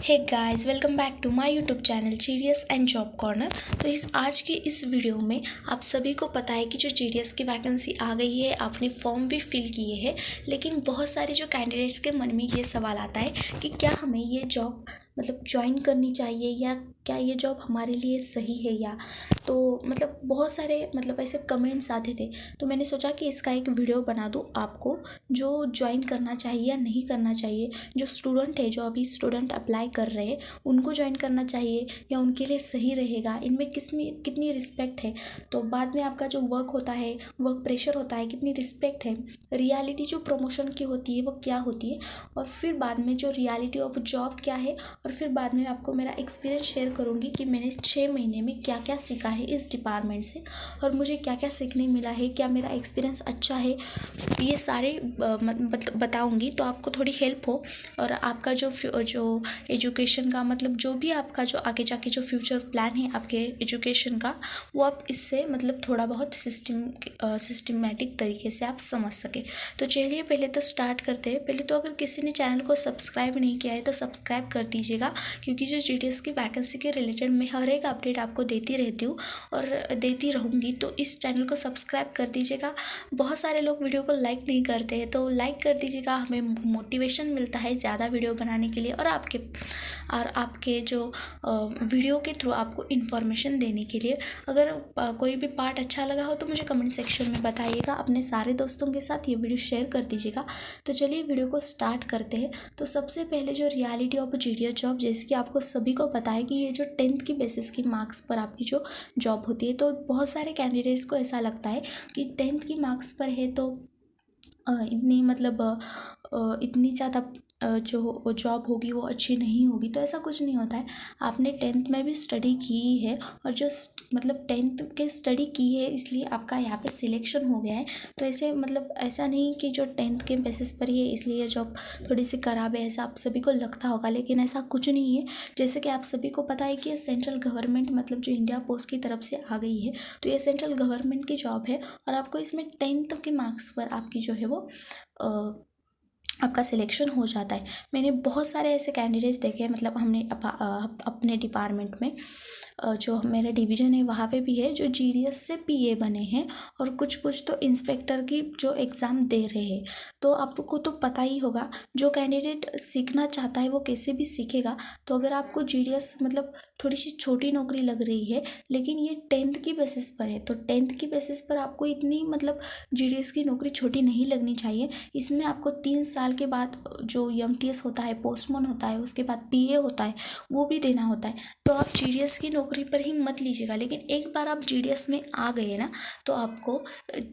Hey guys, welcome back to my YouTube channel GDS and job corner. तो आज की इस वीडियो में आप सभी को पता है कि जो जीडीएस की वैकेंसी आ गई है, आपने फॉर्म भी फिल किए हैं, लेकिन बहुत सारे जो कैंडिडेट्स के मन में ये सवाल आता है कि क्या हमें ये जॉब ज्वाइन करनी चाहिए या क्या ये जॉब हमारे लिए सही है या तो बहुत सारे ऐसे कमेंट्स आते थे। तो मैंने सोचा कि इसका एक वीडियो बना दूँ आपको, जो ज्वाइन करना चाहिए या नहीं करना चाहिए, जो स्टूडेंट है, जो अभी स्टूडेंट अप्लाई कर रहे हैं, उनको ज्वाइन करना चाहिए या उनके लिए सही रहेगा, इनमें कितनी रिस्पेक्ट है। तो बाद में आपका जो वर्क होता है, वर्क प्रेशर होता है, कितनी रिस्पेक्ट है, रियलिटी जो प्रमोशन की होती है वो क्या होती है, और फिर बाद में जो रियलिटी ऑफ जॉब क्या है, और फिर बाद में आपको मेरा एक्सपीरियंस शेयर करूँगी कि मैंने 6 महीने में क्या क्या सीखा है इस डिपार्टमेंट से और मुझे क्या क्या सीखने मिला है, क्या मेरा एक्सपीरियंस अच्छा है, ये सारे बताऊँगी तो आपको थोड़ी हेल्प हो। और आपका जो एजुकेशन का जो भी आपका जो आगे जाके जो फ्यूचर प्लान है आपके एजुकेशन का, वो आप इससे थोड़ा बहुत सिस्टमेटिक तरीके से आप समझ सके। तो चलिए पहले तो स्टार्ट करते हैं। पहले तो अगर किसी ने चैनल को सब्सक्राइब नहीं किया है तो सब्सक्राइब कर दीजिएगा, क्योंकि जो जीडीएस की वैकेंसी के रिलेटेड मैं हर एक अपडेट आपको देती रहती हूँ और देती रहूँगी। तो इस चैनल को सब्सक्राइब कर दीजिएगा। बहुत सारे लोग वीडियो को लाइक नहीं करते हैं, तो लाइक कर दीजिएगा, हमें मोटिवेशन मिलता है ज़्यादा वीडियो बनाने के लिए और आपके जो वीडियो के थ्रू आपको इन्फॉर्मेशन देने के लिए। अगर कोई भी पार्ट अच्छा लगा हो तो मुझे कमेंट सेक्शन में बताइएगा, अपने सारे दोस्तों के साथ ये वीडियो शेयर कर दीजिएगा। तो चलिए वीडियो को स्टार्ट करते हैं। तो सबसे पहले जो रियलिटी ऑफ जीडीएस जॉब, जैसे कि आपको सभी को पता है कि ये जो 10th की बेसिस की मार्क्स पर आपकी जो जॉब होती है, तो बहुत सारे कैंडिडेट्स को ऐसा लगता है कि 10th की मार्क्स पर है तो इतनी ज़्यादा जो जॉब होगी वो अच्छी नहीं होगी। तो ऐसा कुछ नहीं होता है। आपने 10th में भी स्टडी की है और जो 10th के स्टडी की है इसलिए आपका यहाँ पे सिलेक्शन हो गया है। तो ऐसे ऐसा नहीं कि जो 10th के बेसिस पर ही है इसलिए जॉब थोड़ी सी खराब है, ऐसा आप सभी को लगता होगा, लेकिन ऐसा कुछ नहीं है। जैसे कि आप सभी को पता है कि ये सेंट्रल गवर्नमेंट जो इंडिया पोस्ट की तरफ से आ गई है, तो ये सेंट्रल गवर्नमेंट की जॉब है और आपको इसमें 10th के मार्क्स पर आपकी जो है वो आपका सिलेक्शन हो जाता है। मैंने बहुत सारे ऐसे कैंडिडेट्स देखे हैं, हमने अपने डिपार्टमेंट में जो मेरा डिवीज़न है वहाँ पे भी है जो जीडीएस से पीए बने हैं और कुछ तो इंस्पेक्टर की जो एग्ज़ाम दे रहे हैं। तो आपको तो पता ही होगा, जो कैंडिडेट सीखना चाहता है वो कैसे भी सीखेगा। तो अगर आपको जीडीएस थोड़ी सी छोटी नौकरी लग रही है, लेकिन ये 10th की बेसिस पर है, तो 10th की बेसिस पर आपको इतनी जीडीएस की नौकरी छोटी नहीं लगनी चाहिए। इसमें आपको 3 साल के बाद जो एमटीएस होता है, पोस्टमैन होता है, उसके बाद पीए होता है, वो भी देना होता है। तो आप जीडीएस की नौकरी पर ही मत लीजिएगा, लेकिन एक बार आप जीडीएस में आ गए ना, तो आपको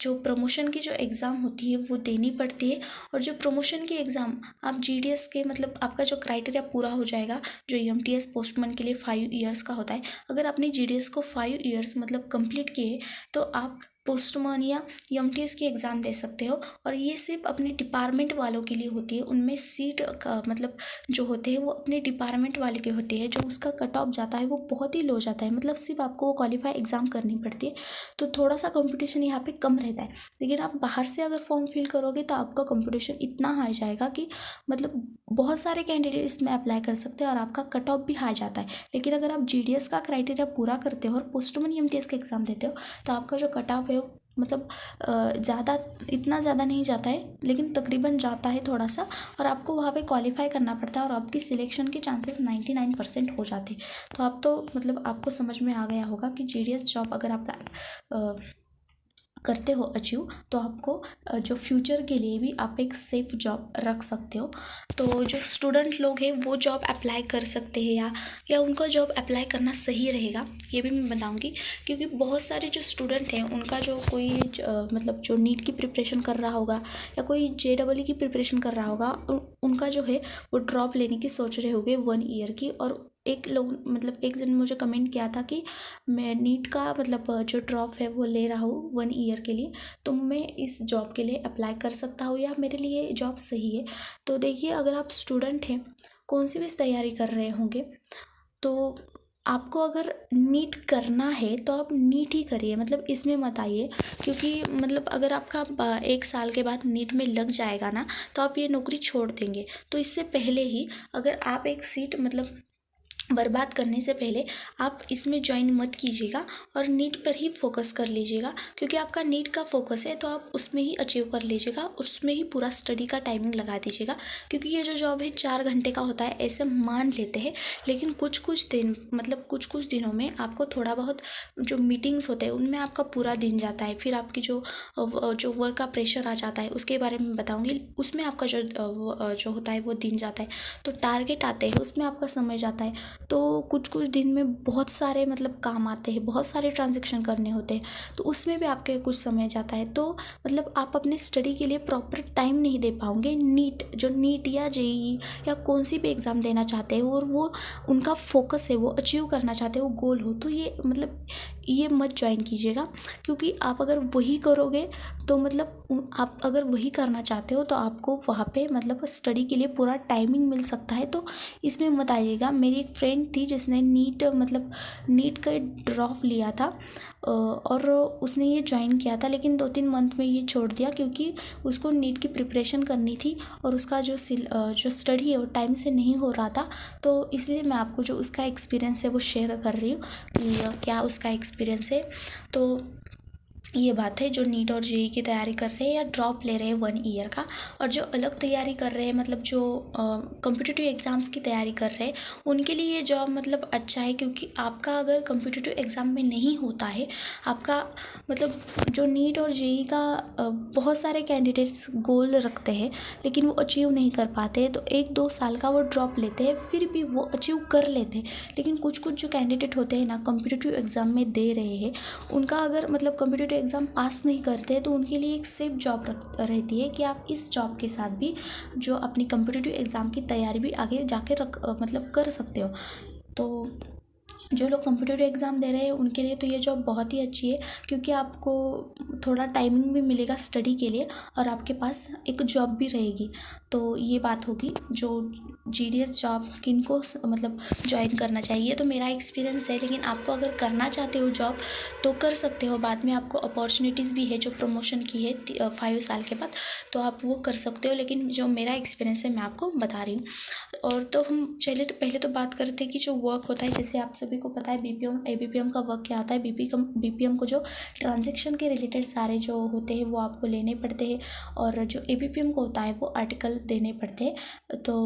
जो प्रमोशन की जो एग्ज़ाम होती है वो देनी पड़ती है। और जो प्रमोशन की एग्ज़ाम आप जीडीएस के आपका जो क्राइटेरिया पूरा हो जाएगा, जो एमटीएस पोस्टमैन के लिए 5 ईयर्स का होता है, अगर आपने जीडीएस को 5 ईयर्स कंप्लीट किए तो आप पोस्टमैन या एमटीएस की एग्ज़ाम दे सकते हो। और ये सिर्फ अपने डिपार्टमेंट वालों के लिए होती है। उनमें सीट का जो होते हैं वो अपने डिपार्टमेंट वाले के होते हैं। जो उसका कट ऑफ जाता है वो बहुत ही लो जाता है, सिर्फ आपको वो क्वालिफाई एग्ज़ाम करनी पड़ती है। तो थोड़ा सा कंपटीशन यहाँ पे कम रहता है। लेकिन आप बाहर से अगर फॉर्म फिल करोगे तो आपका कंपटीशन इतना हाई जाएगा कि बहुत सारे कैंडिडेट इसमें अप्लाई कर सकते हैं और आपका कट ऑफ भी हाई जाता है। लेकिन अगर आप जीडीएस का क्राइटेरिया पूरा करते हो और पोस्टमैन एमटीएस का एग्ज़ाम देते हो तो आपका जो कट ऑफ है ज़्यादा इतना ज़्यादा नहीं जाता है, लेकिन तकरीबन जाता है थोड़ा सा, और आपको वहाँ पे क्वालिफाई करना पड़ता है और आपकी सिलेक्शन के चांसेस 99% हो जाते हैं। तो आप तो आपको समझ में आ गया होगा कि जीडीएस जॉब अगर आप करते हो अचीव, तो आपको जो फ्यूचर के लिए भी आप एक सेफ जॉब रख सकते हो। तो जो स्टूडेंट लोग हैं वो जॉब अप्लाई कर सकते हैं या उनको जॉब अप्लाई करना सही रहेगा, ये भी मैं बताऊंगी। क्योंकि बहुत सारे जो स्टूडेंट हैं उनका जो कोई जो नीट की प्रिपरेशन कर रहा होगा या कोई जेईई की प्रिपरेशन कर रहा होगा, उनका जो है वो ड्रॉप लेने की सोच रहे होंगे 1 ईयर की। और एक जन मुझे कमेंट किया था कि मैं नीट का जो ड्रॉप है वो ले रहा हूँ 1 ईयर के लिए, तो मैं इस जॉब के लिए अप्लाई कर सकता हूँ या मेरे लिए जॉब सही है। तो देखिए, अगर आप स्टूडेंट हैं, कौन सी भी तैयारी कर रहे होंगे, तो आपको अगर नीट करना है तो आप नीट ही करिए, मतलब इसमें मत आइए, क्योंकि मतलब अगर आपका 1 साल के बाद नीट में लग जाएगा ना तो आप ये नौकरी छोड़ देंगे। तो इससे पहले ही अगर आप एक सीट मतलब बर्बाद करने से पहले आप इसमें ज्वाइन मत कीजिएगा और नीट पर ही फोकस कर लीजिएगा, क्योंकि आपका नीट का फोकस है तो आप उसमें ही अचीव कर लीजिएगा, उसमें ही पूरा स्टडी का टाइमिंग लगा दीजिएगा। क्योंकि ये जो जॉब है 4 घंटे का होता है ऐसे मान लेते हैं, लेकिन कुछ कुछ दिन मतलब कुछ कुछ दिनों में आपको थोड़ा बहुत जो मीटिंग्स होते हैं उनमें आपका पूरा दिन जाता है। फिर आपकी जो वर्क का प्रेशर आ जाता है उसके बारे में बताऊँगी, उसमें आपका जो होता है वो दिन जाता है। तो टारगेट आते हैं उसमें आपका समय जाता है। तो कुछ कुछ दिन में बहुत सारे मतलब काम आते हैं, बहुत सारे ट्रांजेक्शन करने होते हैं, तो उसमें भी आपके कुछ समय जाता है। तो मतलब आप अपने स्टडी के लिए प्रॉपर टाइम नहीं दे पाओगे। नीट या जेईई या कौन सी भी एग्ज़ाम देना चाहते हो और वो उनका फोकस है, वो अचीव करना चाहते हो, गोल हो, तो ये मतलब ये मत ज्वाइन कीजिएगा। क्योंकि आप अगर वही करोगे तो मतलब आप अगर वही करना चाहते हो तो आपको वहाँ पे मतलब स्टडी के लिए पूरा टाइमिंग मिल सकता है। तो इसमें मत आइएगा। मेरी एक फ्रेंड थी जिसने नीट का ड्रॉप लिया था और उसने ये ज्वाइन किया था, लेकिन 2-3 मंथ में ये छोड़ दिया क्योंकि उसको नीट की प्रिपरेशन करनी थी और उसका जो स्टडी है वो टाइम से नहीं हो रहा था। तो इसलिए मैं आपको जो उसका एक्सपीरियंस है वो शेयर कर रही हूँ कि क्या उसका एक्सपीरियंस है। तो ये बात है, जो नीट और जेईई की तैयारी कर रहे हैं या ड्रॉप ले रहे हैं 1 ईयर का, और जो अलग तैयारी कर रहे हैं मतलब जो कॉम्पिटिटिव एग्ज़ाम्स की तैयारी कर रहे हैं, उनके लिए ये जॉब मतलब अच्छा है। क्योंकि आपका अगर कॉम्पिटिटिव एग्ज़ाम में नहीं होता है, आपका मतलब जो नीट और जेईई का बहुत सारे कैंडिडेट्स गोल रखते हैं लेकिन वो अचीव नहीं कर पाते, तो 1-2 साल का वो ड्रॉप लेते हैं, फिर भी वो अचीव कर लेते हैं। लेकिन कुछ कुछ जो कैंडिडेट होते हैं ना कॉम्पिटिटिव एग्ज़ाम में दे रहे हैं, उनका अगर मतलब कॉम्पिटिटिव एग्ज़ाम पास नहीं करते तो उनके लिए एक सेफ जॉब रहती है कि आप इस जॉब के साथ भी जो अपनी कॉम्पिटिटिव एग्ज़ाम की तैयारी भी आगे जाके मतलब कर सकते हो। तो जो लोग कॉम्पिटिटिव एग्ज़ाम दे रहे हैं उनके लिए तो ये जॉब बहुत ही अच्छी है, क्योंकि आपको थोड़ा टाइमिंग भी मिलेगा स्टडी के लिए और आपके पास एक जॉब भी रहेगी। तो ये बात होगी जो जीडीएस जॉब किनको मतलब ज्वाइन करना चाहिए। तो मेरा एक्सपीरियंस है, लेकिन आपको अगर करना चाहते हो जॉब तो कर सकते हो। बाद में आपको अपॉर्चुनिटीज़ भी है जो प्रमोशन की है 5 साल के बाद, तो आप वो कर सकते हो। लेकिन जो मेरा एक्सपीरियंस है मैं आपको बता रही हूँ। और तो हम चले तो पहले तो बात करते हैं कि जो वर्क होता है, जैसे आप सभी को पता है बीपीएम एबीपीएम का वर्क क्या होता है। बीपीएम को जो ट्रांजेक्शन के रिलेटेड सारे जो होते हैं वो आपको लेने पड़ते हैं, और जो एबीपीएम को होता है वो आर्टिकल देने पड़ते हैं। तो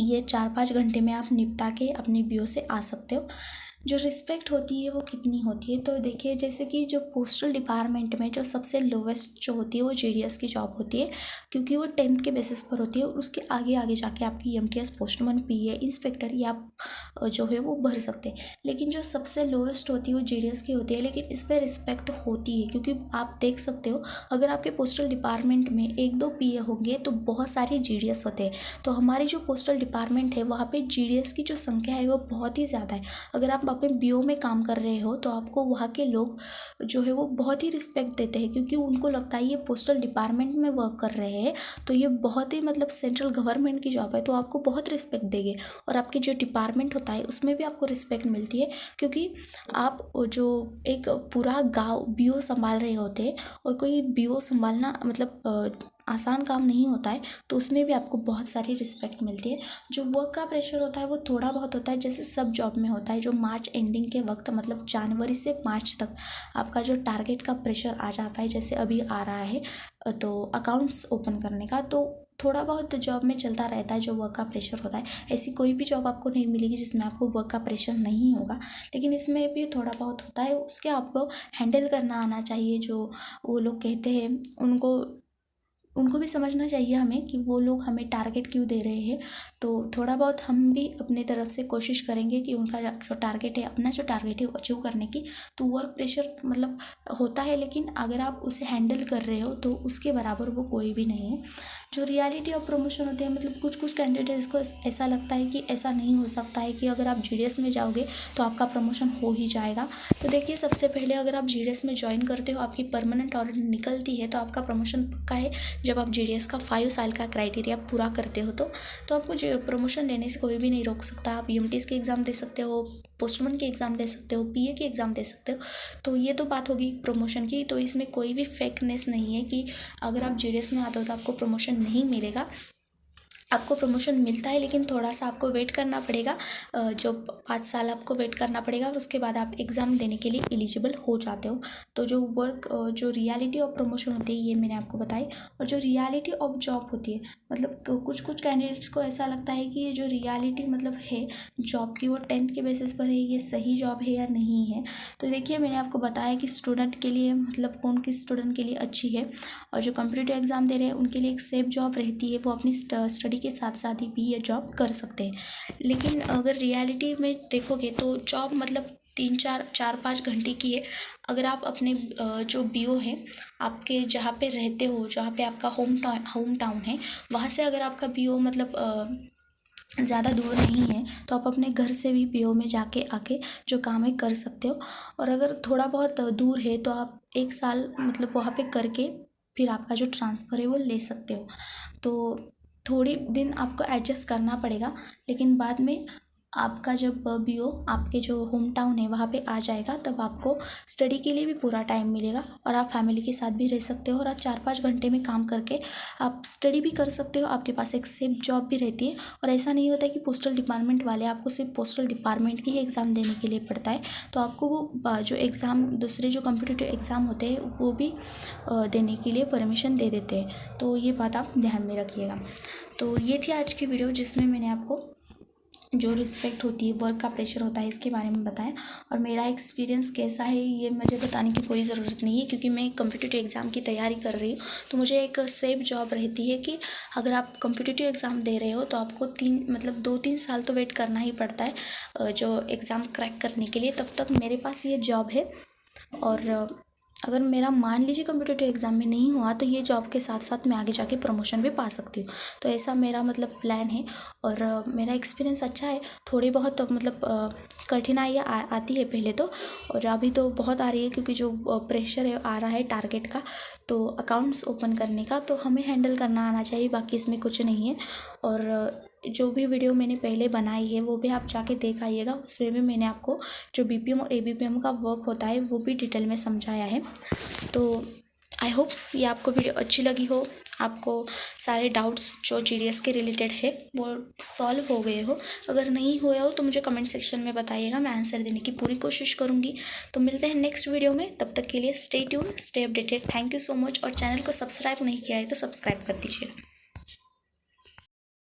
ये 4-5 घंटे में आप निपटा के अपनी बीओ से आ सकते हो। जो रिस्पेक्ट होती है वो कितनी होती है, तो देखिए जैसे कि जो पोस्टल डिपार्टमेंट में जो सबसे लोवेस्ट जो होती है वो जीडीएस की जॉब होती है, क्योंकि वो 10th के बेसिस पर होती है और उसके आगे आगे जाके आपकी एमटीएस, पोस्टमैन, पीए, इंस्पेक्टर या आप जो है वो भर सकते हैं। लेकिन जो सबसे लोवेस्ट होती है वो जीडीएस की होती है, लेकिन इस पर रिस्पेक्ट होती है क्योंकि आप देख सकते हो अगर आपके पोस्टल डिपार्टमेंट में 1-2 पीए होंगे तो बहुत सारे जीडीएस होते हैं। तो हमारी जो पोस्टल डिपार्टमेंट है वहाँ पे जीडीएस की जो संख्या है वो बहुत ही ज़्यादा है। अगर आप अपने बीओ में काम कर रहे हो तो आपको वहाँ के लोग जो है वो बहुत ही रिस्पेक्ट देते हैं, क्योंकि उनको लगता है ये पोस्टल डिपार्टमेंट में वर्क कर रहे हैं तो ये बहुत ही मतलब सेंट्रल गवर्नमेंट की जॉब है, तो आपको बहुत रिस्पेक्ट देंगे। और आपके जो डिपार्टमेंट होता है उसमें भी आपको रिस्पेक्ट मिलती है, क्योंकि आप जो एक पूरा गाँव बीओ संभाल रहे होते हैं, और कोई बीओ संभालना मतलब आसान काम नहीं होता है, तो उसमें भी आपको बहुत सारी रिस्पेक्ट मिलती है। जो वर्क का प्रेशर होता है वो थोड़ा बहुत होता है, जैसे सब जॉब में होता है। जो मार्च एंडिंग के वक्त मतलब जनवरी से मार्च तक आपका जो टारगेट का प्रेशर आ जाता है, जैसे अभी आ रहा है तो अकाउंट्स ओपन करने का, तो थोड़ा बहुत जॉब में चलता रहता है जो वर्क का प्रेशर होता है। ऐसी कोई भी जॉब आपको नहीं मिलेगी जिसमें आपको वर्क का प्रेशर नहीं होगा, लेकिन इसमें भी थोड़ा बहुत होता है। उसके आपको हैंडल करना आना चाहिए। जो वो लोग कहते हैं उनको भी समझना चाहिए हमें कि वो लोग हमें टारगेट क्यों दे रहे हैं। तो थोड़ा बहुत हम भी अपने तरफ से कोशिश करेंगे कि उनका जो टारगेट है, अपना जो टारगेट है वो अचीव करने की। तो वर्क प्रेशर मतलब होता है, लेकिन अगर आप उसे हैंडल कर रहे हो तो उसके बराबर वो कोई भी नहीं है। जो रियलिटी ऑफ प्रमोशन होते हैं, मतलब कुछ कुछ कैंडिडेट्स को ऐसा लगता है कि ऐसा नहीं हो सकता है कि अगर आप जीडीएस में जाओगे तो आपका प्रमोशन हो ही जाएगा। तो देखिए, सबसे पहले अगर आप जीडीएस में ज्वाइन करते हो, आपकी परमानेंट ऑर्डर निकलती है, तो आपका प्रमोशन पक्का है जब आप जीडीएस का 5 साल का क्राइटेरिया पूरा करते हो। तो आपको जो प्रमोशन लेने से कोई भी नहीं रोक सकता। आप यूएमटीएस के एग्ज़ाम दे सकते हो, पोस्टमैन के एग्ज़ाम दे सकते हो, पीए के एग्ज़ाम दे सकते हो। तो ये तो बात होगी प्रमोशन की। तो इसमें कोई भी फेकनेस नहीं है कि अगर आप जीडीएस में आते हो तो आपको प्रमोशन नहीं मिलेगा। आपको प्रमोशन मिलता है, लेकिन थोड़ा सा आपको वेट करना पड़ेगा। जो 5 साल आपको वेट करना पड़ेगा और उसके बाद आप एग्ज़ाम देने के लिए एलिजिबल हो जाते हो। तो जो रियलिटी ऑफ प्रमोशन होती है, ये मैंने आपको बताई। और जो रियलिटी ऑफ जॉब होती है, मतलब कुछ कुछ कैंडिडेट्स को ऐसा लगता है कि ये जो रियलिटी मतलब है जॉब की, वो 10th के बेसिस पर है, ये सही जॉब है या नहीं है। तो देखिए, मैंने आपको बताया कि स्टूडेंट के लिए, मतलब कौन किस स्टूडेंट के लिए अच्छी है। और जो कॉम्पिटिटिव एग्ज़ाम दे रहे हैं उनके लिए एक सेफ जॉब रहती है, वो अपनी स्टडी के साथ साथ ही भी ये जॉब कर सकते हैं। लेकिन अगर रियलिटी में देखोगे तो जॉब मतलब 3-4-5 घंटे की है। अगर आप अपने जो बीओ है, आपके जहाँ पे रहते हो, जहाँ पे आपका होम टाउन है, वहाँ से अगर आपका बीओ मतलब ज़्यादा दूर नहीं है, तो आप अपने घर से भी बीओ में जाके आके जो काम है कर सकते हो। और अगर थोड़ा बहुत दूर है तो आप 1 साल मतलब वहाँ पे करके फिर आपका जो ट्रांसफ़र है वो ले सकते हो। तो थोड़ी दिन आपको एडजस्ट करना पड़ेगा, लेकिन बाद में आपका जब बीओ आपके जो होम टाउन है वहाँ पे आ जाएगा, तब आपको स्टडी के लिए भी पूरा टाइम मिलेगा और आप फैमिली के साथ भी रह सकते हो। और आप 4-5 घंटे में काम करके आप स्टडी भी कर सकते हो। आपके पास एक सेफ जॉब भी रहती है। और ऐसा नहीं होता है कि पोस्टल डिपार्टमेंट वाले आपको सिर्फ पोस्टल डिपार्टमेंट की ही एग्ज़ाम देने के लिए पड़ता है, तो आपको वो जो एग्ज़ाम दूसरे जो कॉम्पिटिटिव एग्ज़ाम होते हैं वो भी देने के लिए परमिशन दे देते हैं। तो ये बात आप ध्यान में रखिएगा। तो ये थी आज की वीडियो, जिसमें मैंने आपको जो रिस्पेक्ट होती है, वर्क का प्रेशर होता है, इसके बारे में बताया। और मेरा एक्सपीरियंस कैसा है ये मुझे बताने की कोई ज़रूरत नहीं है, क्योंकि मैं कॉम्पिटिटिव एग्ज़ाम की तैयारी कर रही हूँ। तो मुझे एक सेफ जॉब रहती है कि अगर आप कॉम्पिटिटिव एग्ज़ाम दे रहे हो तो आपको 2-3 साल तो वेट करना ही पड़ता है जो एग्ज़ाम क्रैक करने के लिए। तब तक मेरे पास ये जॉब है। और अगर मेरा मान लीजिए कॉम्पिटिटिव एग्ज़ाम में नहीं हुआ, तो ये जॉब के साथ साथ मैं आगे जाके प्रमोशन भी पा सकती हूँ। तो ऐसा मेरा मतलब प्लान है। और मेरा एक्सपीरियंस अच्छा है। थोड़ी बहुत मतलब कठिनाइयाँ आती है पहले तो, और अभी तो बहुत आ रही है, क्योंकि जो प्रेशर है आ रहा है टारगेट का, तो अकाउंट्स ओपन करने का, तो हमें हैंडल करना आना चाहिए, बाकी इसमें कुछ नहीं है। और जो भी वीडियो मैंने पहले बनाई है वो भी आप जाके देख आइएगा। उसमें भी मैंने आपको जो बीपीएम और एबीपीएम का वर्क होता है वो भी डिटेल में समझाया है। तो आई होप ये आपको वीडियो अच्छी लगी हो, आपको सारे डाउट्स जो जीडीएस के रिलेटेड है वो सॉल्व हो गए हो। अगर नहीं हुए हो तो मुझे कमेंट सेक्शन में बताइएगा, मैं आंसर देने की पूरी कोशिश करूँगी। तो मिलते हैं नेक्स्ट वीडियो में, तब तक के लिए stay tune, stay updated. Thank you so much. और चैनल को सब्सक्राइब नहीं किया है तो सब्सक्राइब कर दीजिएगा।